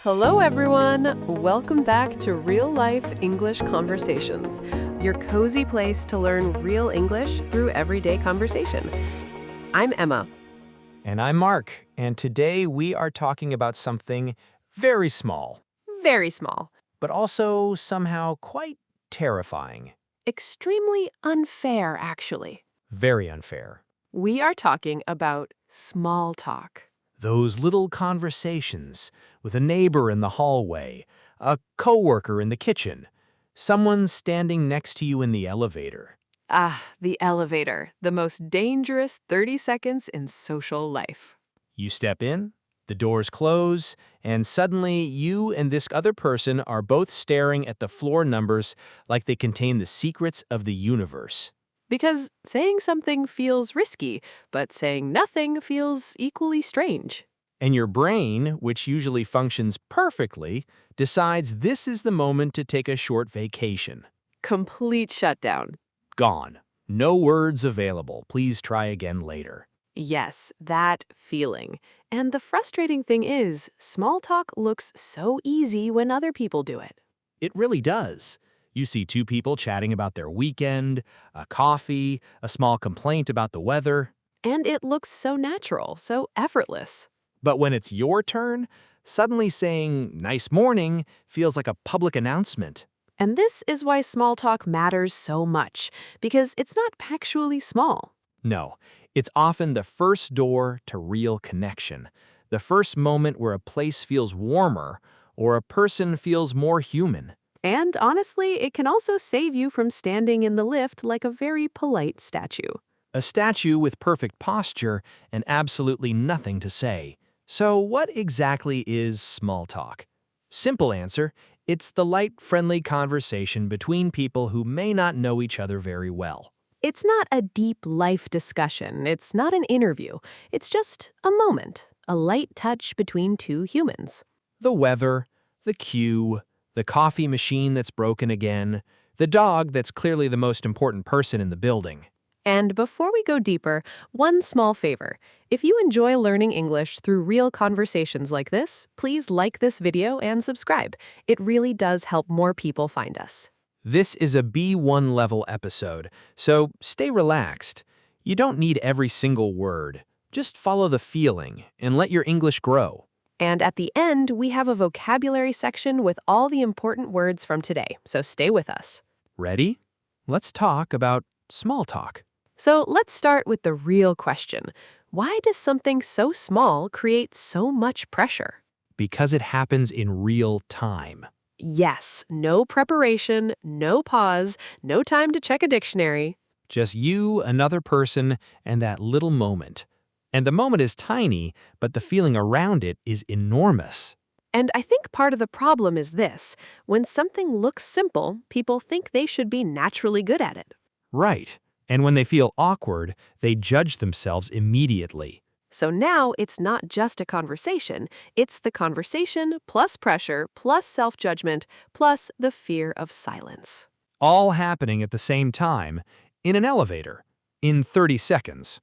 Hello, everyone. Welcome back to Real Life English Conversations, your cozy place to learn real English through everyday conversation. I'm Emma. And I'm Mark, and today we are talking about something very small, Very small. but also somehow quite terrifying. Extremely unfair, actually. Very unfair. We are talking about small talk. Those little conversations with a neighbor in the hallway, a coworker in the kitchen, someone standing next to you in the elevator. Ah, the elevator, the most dangerous 30 seconds in social life. You step in, the doors close, and suddenly you and this other person are both staring at the floor numbers like they contain the secrets of the universe. Because saying something feels risky, but saying nothing feels equally strange. And your brain, which usually functions perfectly, decides this is the moment to take a short vacation. Complete shutdown. Gone. No words available. Please try again later. Yes, that feeling. And the frustrating thing is, small talk looks so easy when other people do it. It really does. You see two people chatting about their weekend, a coffee, a small complaint about the weather. And it looks so natural, so effortless. But when it's your turn, suddenly saying nice morning feels like a public announcement. And this is why small talk matters so much, because it's not actually small. No, it's often the first door to real connection, the first moment where a place feels warmer or a person feels more human. And honestly, it can also save you from standing in the lift like a very polite statue. A statue with perfect posture and absolutely nothing to say. So what exactly is small talk? Simple answer, it's the light, friendly conversation between people who may not know each other very well. It's not a deep life discussion. It's not an interview. It's just a moment, a light touch between two humans. The weather, the queue, the coffee machine that's broken again, the dog that's clearly the most important person in the building. And before we go deeper, one small favor. If you enjoy learning English through real conversations like this, please like this video and subscribe. It really does help more people find us. This is a B1 level episode, so stay relaxed. You don't need every single word. Just follow the feeling and let your English grow. And at the end, we have a vocabulary section with all the important words from today, so stay with us. Ready? Let's talk about small talk. So let's start with the real question. Why does something so small create so much pressure? Because it happens in real time. Yes, no preparation, no pause, no time to check a dictionary. Just you, another person, and that little moment. And the moment is tiny, but the feeling around it is enormous. And I think part of the problem is this. When something looks simple, people think they should be naturally good at it. Right. And when they feel awkward, they judge themselves immediately. So now it's not just a conversation. It's the conversation plus pressure plus self-judgment plus the fear of silence. All happening at the same time, in an elevator, in 30 seconds.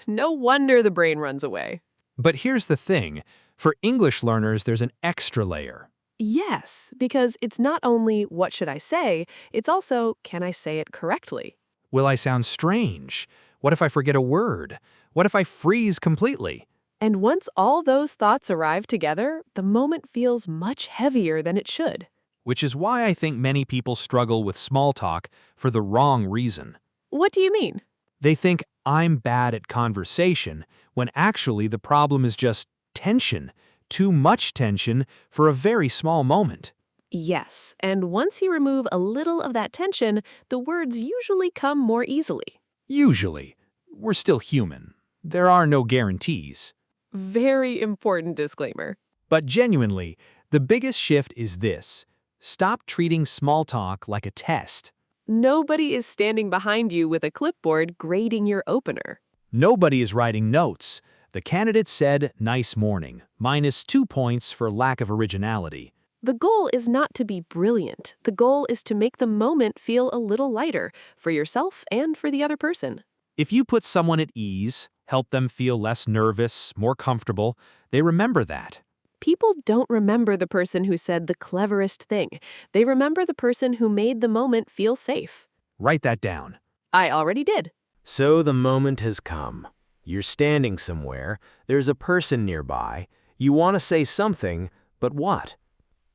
No wonder the brain runs away. But here's the thing. For English learners, there's an extra layer. Yes, because it's not only what should I say, it's also can I say it correctly? Will I sound strange? What if I forget a word? What if I freeze completely? And once all those thoughts arrive together, the moment feels much heavier than it should. Which is why I think many people struggle with small talk for the wrong reason. What do you mean? They think I'm bad at conversation, when actually the problem is just tension, too much tension for a very small moment. Yes, and once you remove a little of that tension, the words usually come more easily. Usually. We're still human. There are no guarantees. Very important disclaimer. But genuinely, the biggest shift is this. Stop treating small talk like a test. Nobody is standing behind you with a clipboard grading your opener. Nobody is writing notes. The candidate said, nice morning, -2 points for lack of originality. The goal is not to be brilliant. The goal is to make the moment feel a little lighter for yourself and for the other person. If you put someone at ease, help them feel less nervous, more comfortable, they remember that. People don't remember the person who said the cleverest thing. They remember the person who made the moment feel safe. Write that down. I already did. So the moment has come. You're standing somewhere, there's a person nearby, you want to say something, but what?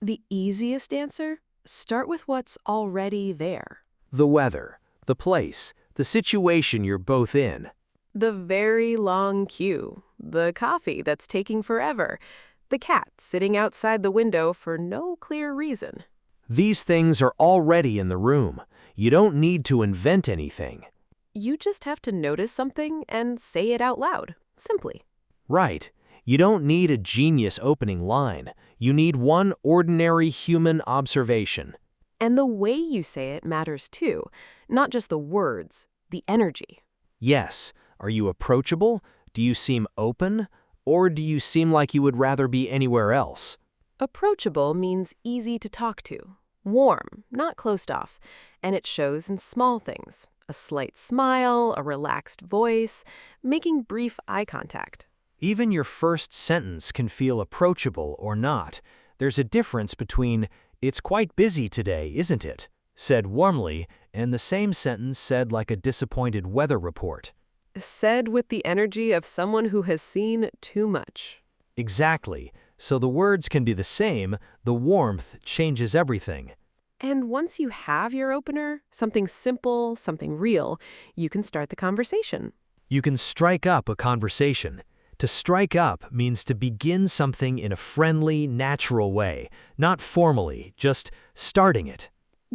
The easiest answer? Start with what's already there. The weather, the place, the situation you're both in. The very long queue. The coffee that's taking forever. The cat sitting outside the window for no clear reason. These things are already in the room. You don't need to invent anything. You just have to notice something and say it out loud, simply. Right. You don't need a genius opening line. You need one ordinary human observation. And the way you say it matters too, not just the words, the energy. Yes. Are you approachable? Do you seem open? Or do you seem like you would rather be anywhere else? Approachable means easy to talk to, warm, not closed off, and it shows in small things. A slight smile, a relaxed voice, making brief eye contact. Even your first sentence can feel approachable or not. There's a difference between, "It's quite busy today, isn't it?" said warmly, and the same sentence said like a disappointed weather report. Said with the energy of someone who has seen too much. Exactly. So the words can be the same, the warmth changes everything. And once you have your opener, something simple, something real, you can start the conversation. You can strike up a conversation. To strike up means to begin something in a friendly, natural way, not formally, just starting it.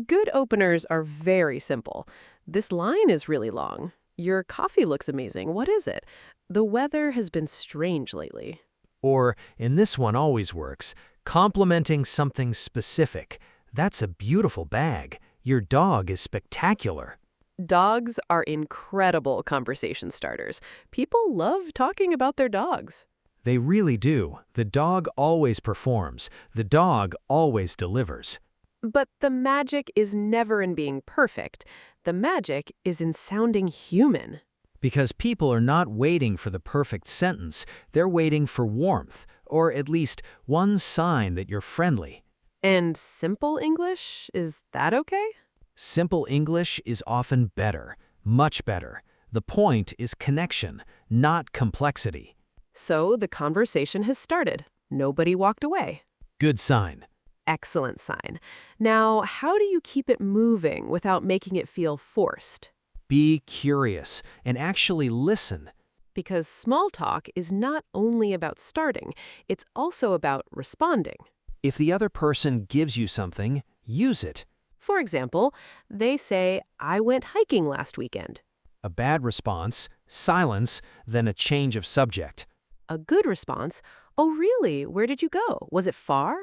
Good openers are very simple. This line is really long. Your coffee looks amazing. What is it? The weather has been strange lately. Or, and this one always works, complimenting something specific. That's a beautiful bag. Your dog is spectacular. Dogs are incredible conversation starters. People love talking about their dogs. They really do. The dog always performs. The dog always delivers. But the magic is never in being perfect. The magic is in sounding human. Because people are not waiting for the perfect sentence. They're waiting for warmth, or at least one sign that you're friendly. And simple English, is that okay? Simple English is often better, much better. The point is connection, not complexity. So the conversation has started. Nobody walked away. Good sign. Excellent sign. Now, how do you keep it moving without making it feel forced? Be curious and actually listen. Because small talk is not only about starting, it's also about responding. If the other person gives you something, use it. For example, they say, "I went hiking last weekend." A bad response, silence, then a change of subject. A good response, "Oh really? Where did you go? Was it far?"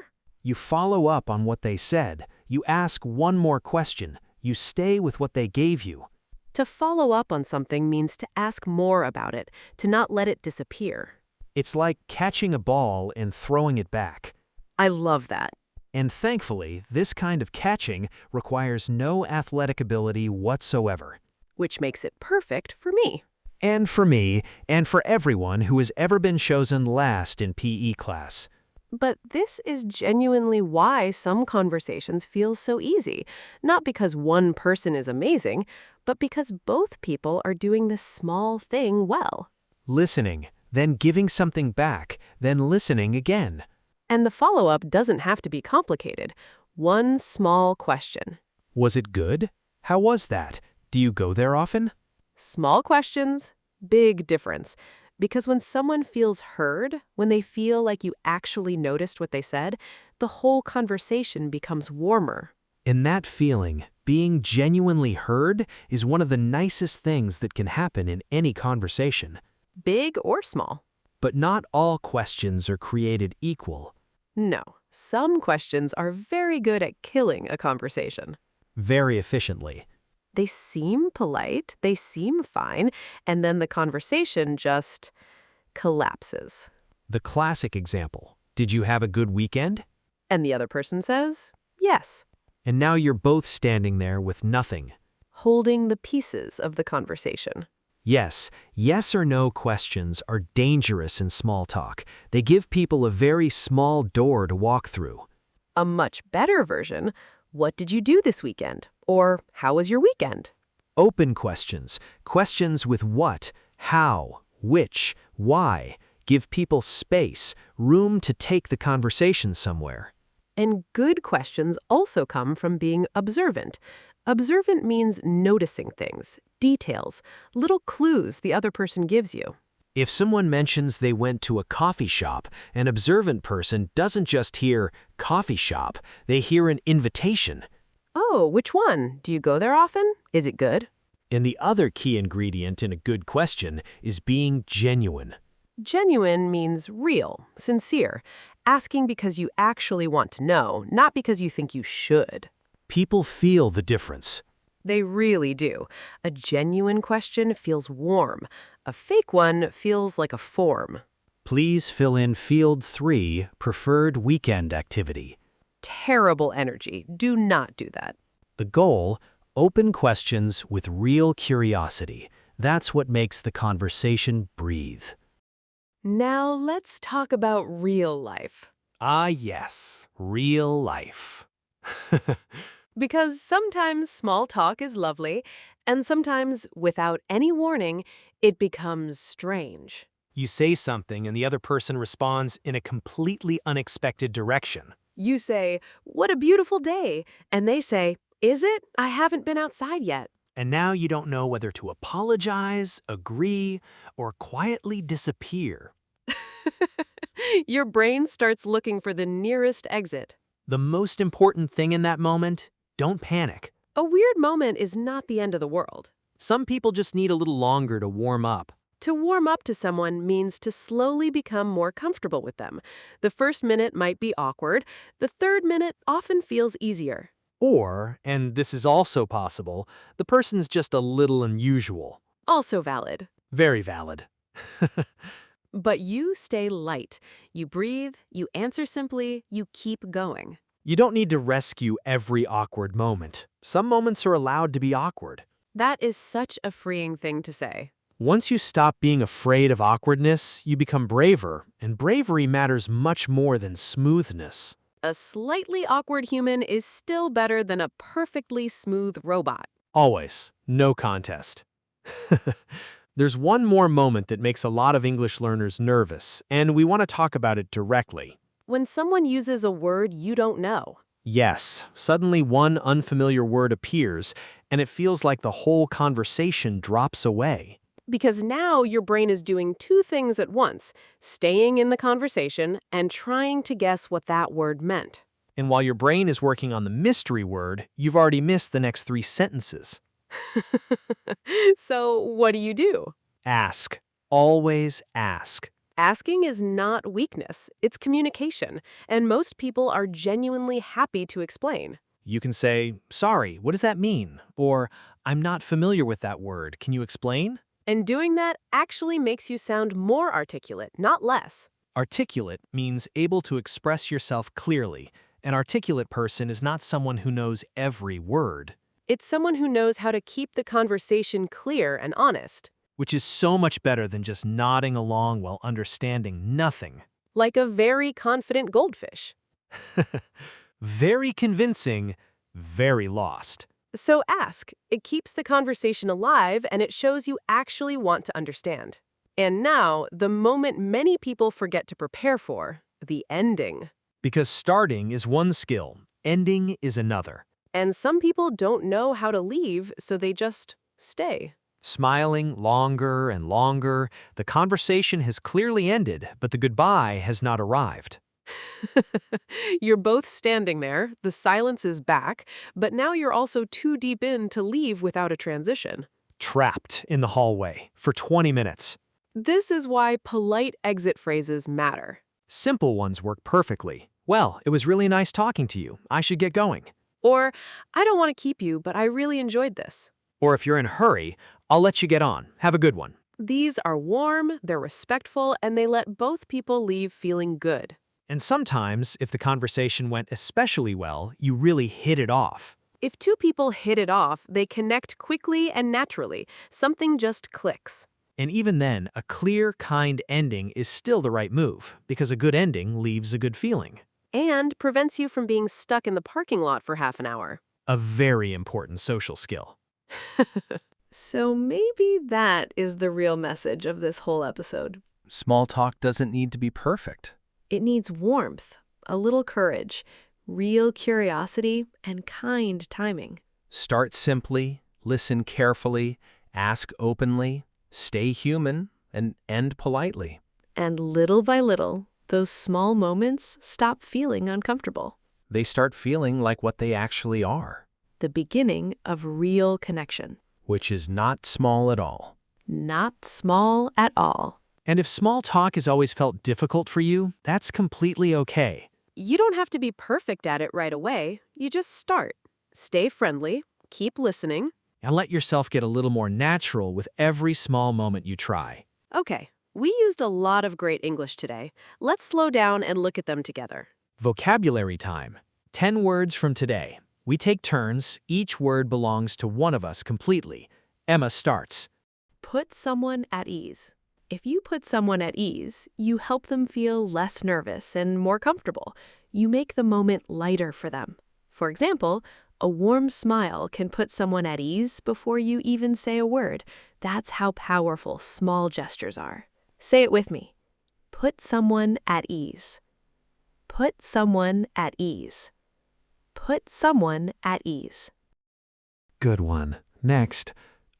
You follow up on what they said. You ask one more question. You stay with what they gave you. To follow up on something means to ask more about it, to not let it disappear. It's like catching a ball and throwing it back. I love that. And thankfully, this kind of catching requires no athletic ability whatsoever. Which makes it perfect for me. And for me, and for everyone who has ever been chosen last in PE class. But this is genuinely why some conversations feel so easy. Not because one person is amazing, but because both people are doing this small thing well. Listening, then giving something back, then listening again. And the follow-up doesn't have to be complicated. One small question. Was it good? How was that? Do you go there often? Small questions, big difference. Because when someone feels heard, when they feel like you actually noticed what they said, the whole conversation becomes warmer. And that feeling, being genuinely heard, is one of the nicest things that can happen in any conversation. Big or small. But not all questions are created equal. No, some questions are very good at killing a conversation. Very efficiently. They seem polite, they seem fine, and then the conversation just collapses. The classic example. Did you have a good weekend? And the other person says, yes. And now you're both standing there with nothing. Holding the pieces of the conversation. Yes, yes or no questions are dangerous in small talk. They give people a very small door to walk through. A much better version, what did you do this weekend? Or how was your weekend? Open questions, questions with what, how, which, why, give people space, room to take the conversation somewhere. And good questions also come from being observant. Observant means noticing things, details, little clues the other person gives you. If someone mentions they went to a coffee shop, an observant person doesn't just hear coffee shop, they hear an invitation. Oh, which one? Do you go there often? Is it good? And the other key ingredient in a good question is being genuine. Genuine means real, sincere, asking because you actually want to know, not because you think you should. People feel the difference. They really do. A genuine question feels warm. A fake one feels like a form. Please fill in field 3, preferred weekend activity. Terrible energy. Do not do that. The goal, open questions with real curiosity. That's what makes the conversation breathe. Now let's talk about real life. Ah, yes, real life. Because sometimes small talk is lovely, and sometimes, without any warning, it becomes strange. You say something and the other person responds in a completely unexpected direction. You say, "What a beautiful day," and they say, "Is it? I haven't been outside yet." And now you don't know whether to apologize, agree, or quietly disappear. Your brain starts looking for the nearest exit. The most important thing in that moment, don't panic. A weird moment is not the end of the world. Some people just need a little longer to warm up. To warm up to someone means to slowly become more comfortable with them. The first minute might be awkward. The third minute often feels easier. Or, and this is also possible, the person's just a little unusual. Also valid. Very valid. But you stay light. You breathe, you answer simply, you keep going. You don't need to rescue every awkward moment. Some moments are allowed to be awkward. That is such a freeing thing to say. Once you stop being afraid of awkwardness, you become braver, and bravery matters much more than smoothness. A slightly awkward human is still better than a perfectly smooth robot. Always. No contest. There's one more moment that makes a lot of English learners nervous, and we want to talk about it directly. When someone uses a word you don't know. Yes, suddenly one unfamiliar word appears, and it feels like the whole conversation drops away. Because now your brain is doing two things at once, staying in the conversation and trying to guess what that word meant. And while your brain is working on the mystery word, you've already missed the next 3 sentences. So what do you do? Ask. Always ask. Asking is not weakness, it's communication, and most people are genuinely happy to explain. You can say, "Sorry, what does that mean?" Or, "I'm not familiar with that word. Can you explain?" And doing that actually makes you sound more articulate, not less. Articulate means able to express yourself clearly. An articulate person is not someone who knows every word, It's someone who knows how to keep the conversation clear and honest. which is so much better than just nodding along while understanding nothing. Like a very confident goldfish. Very convincing, very lost. So ask. It keeps the conversation alive and it shows you actually want to understand. And now, the moment many people forget to prepare for, the ending. Because starting is one skill, ending is another. And some people don't know how to leave, so they just stay. Smiling longer and longer, the conversation has clearly ended, but the goodbye has not arrived. You're both standing there, the silence is back, but now you're also too deep in to leave without a transition. Trapped in the hallway for 20 minutes. This is why polite exit phrases matter. Simple ones work perfectly. "Well, it was really nice talking to you. I should get going." Or, "I don't want to keep you, but I really enjoyed this." Or if you're in a hurry, "I'll let you get on. Have a good one." These are warm, they're respectful, and they let both people leave feeling good. And sometimes, if the conversation went especially well, you really hit it off. If two people hit it off, they connect quickly and naturally. Something just clicks. And even then, a clear, kind ending is still the right move, because a good ending leaves a good feeling. And prevents you from being stuck in the parking lot for half an hour. A very important social skill. So maybe that is the real message of this whole episode. Small talk doesn't need to be perfect. It needs warmth, a little courage, real curiosity, and kind timing. Start simply, listen carefully, ask openly, stay human, and end politely. And little by little, those small moments stop feeling uncomfortable. They start feeling like what they actually are, The beginning of real connection. which is not small at all. Not small at all. And if small talk has always felt difficult for you, that's completely okay. You don't have to be perfect at it right away. You just start. Stay friendly, keep listening. And let yourself get a little more natural with every small moment you try. Okay, we used a lot of great English today. Let's slow down and look at them together. Vocabulary time. 10 words from today. We take turns. Each word belongs to one of us completely. Emma starts. Put someone at ease. If you put someone at ease, you help them feel less nervous and more comfortable. You make the moment lighter for them. For example, a warm smile can put someone at ease before you even say a word. That's how powerful small gestures are. Say it with me. Put someone at ease. Put someone at ease. Put someone at ease. Good one. Next,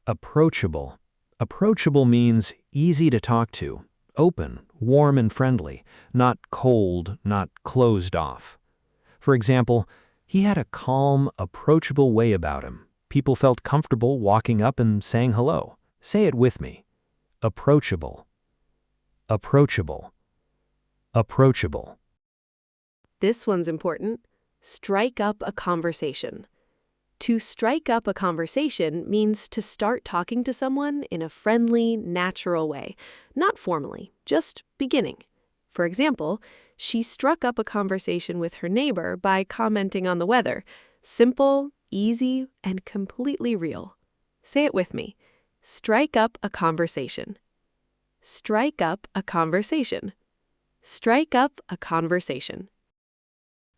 approachable. Approachable means easy to talk to, open, warm and friendly, not cold, not closed off. For example, he had a calm, approachable way about him. People felt comfortable walking up and saying hello. Say it with me. Approachable. Approachable. Approachable. This one's important. Strike up a conversation. To strike up a conversation means to start talking to someone in a friendly, natural way, not formally, just beginning. For example, she struck up a conversation with her neighbor by commenting on the weather. Simple, easy, and completely real. Say it with me. Strike up a conversation. Strike up a conversation. Strike up a conversation.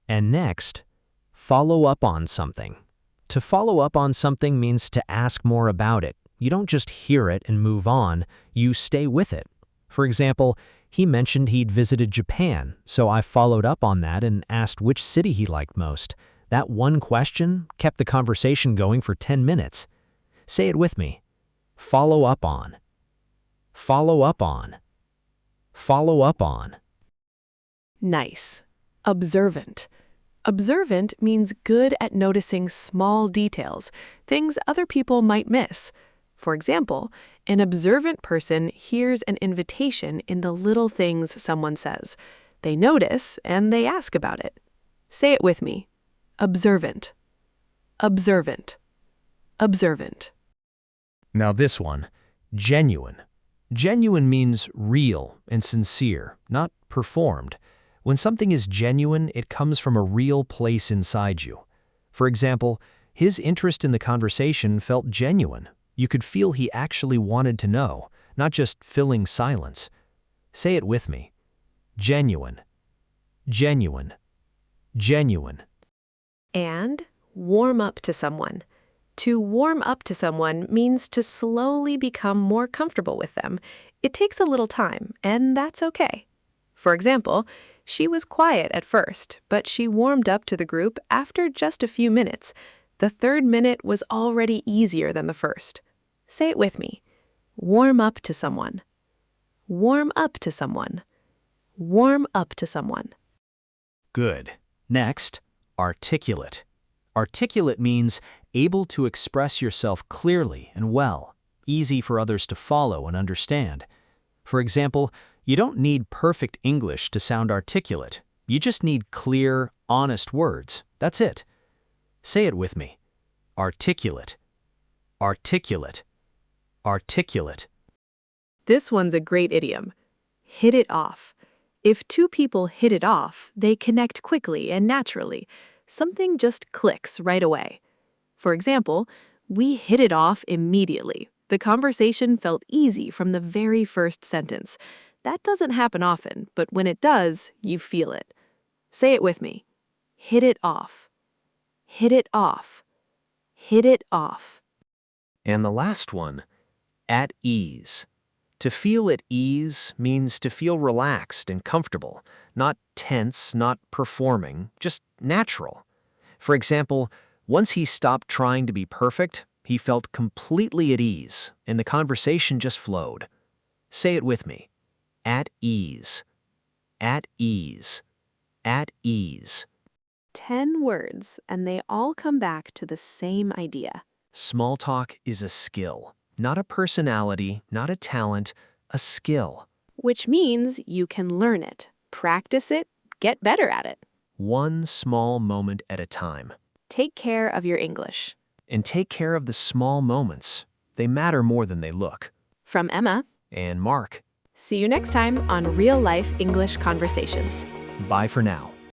And next, follow up on something. To follow up on something means to ask more about it. You don't just hear it and move on, you stay with it. For example, he mentioned he'd visited Japan, so I followed up on that and asked which city he liked most. That one question kept the conversation going for 10 minutes. Say it with me. Follow up on. Follow up on. Follow up on. Nice. Observant. Observant means good at noticing small details, things other people might miss. For example, an observant person hears an invitation in the little things someone says. They notice and they ask about it. Say it with me. Observant. Observant. Observant. Now this one, genuine. Genuine means real and sincere, not performed. When something is genuine, it comes from a real place inside you. For example, his interest in the conversation felt genuine. You could feel he actually wanted to know, not just filling silence. Say it with me. Genuine. Genuine. Genuine. And warm up to someone. To warm up to someone means to slowly become more comfortable with them. It takes a little time, and that's okay. For example, she was quiet at first, but she warmed up to the group after just a few minutes. The third minute was already easier than the first. Say it with me. Warm up to someone. Warm up to someone. Warm up to someone. Good. Next, articulate. Articulate means able to express yourself clearly and well, easy for others to follow and understand. For example, you don't need perfect English to sound articulate. You just need clear, honest words. That's it. Say it with me. Articulate. Articulate. Articulate. This one's a great idiom. Hit it off. If two people hit it off, they connect quickly and naturally. Something just clicks right away. For example, we hit it off immediately. The conversation felt easy from the very first sentence. That doesn't happen often, but when it does, you feel it. Say it with me. Hit it off. Hit it off. Hit it off. And the last one, at ease. To feel at ease means to feel relaxed and comfortable, not tense, not performing, just natural. For example, once he stopped trying to be perfect, he felt completely at ease, and the conversation just flowed. Say it with me. At ease. At ease. At ease. 10 words, and they all come back to the same idea. Small talk is a skill, not a personality, not a talent, a skill. Which means you can learn it, practice it, get better at it. One small moment at a time. Take care of your English. And take care of the small moments. They matter more than they look. From Emma. And Mark. See you next time on Real Life English Conversations. Bye for now.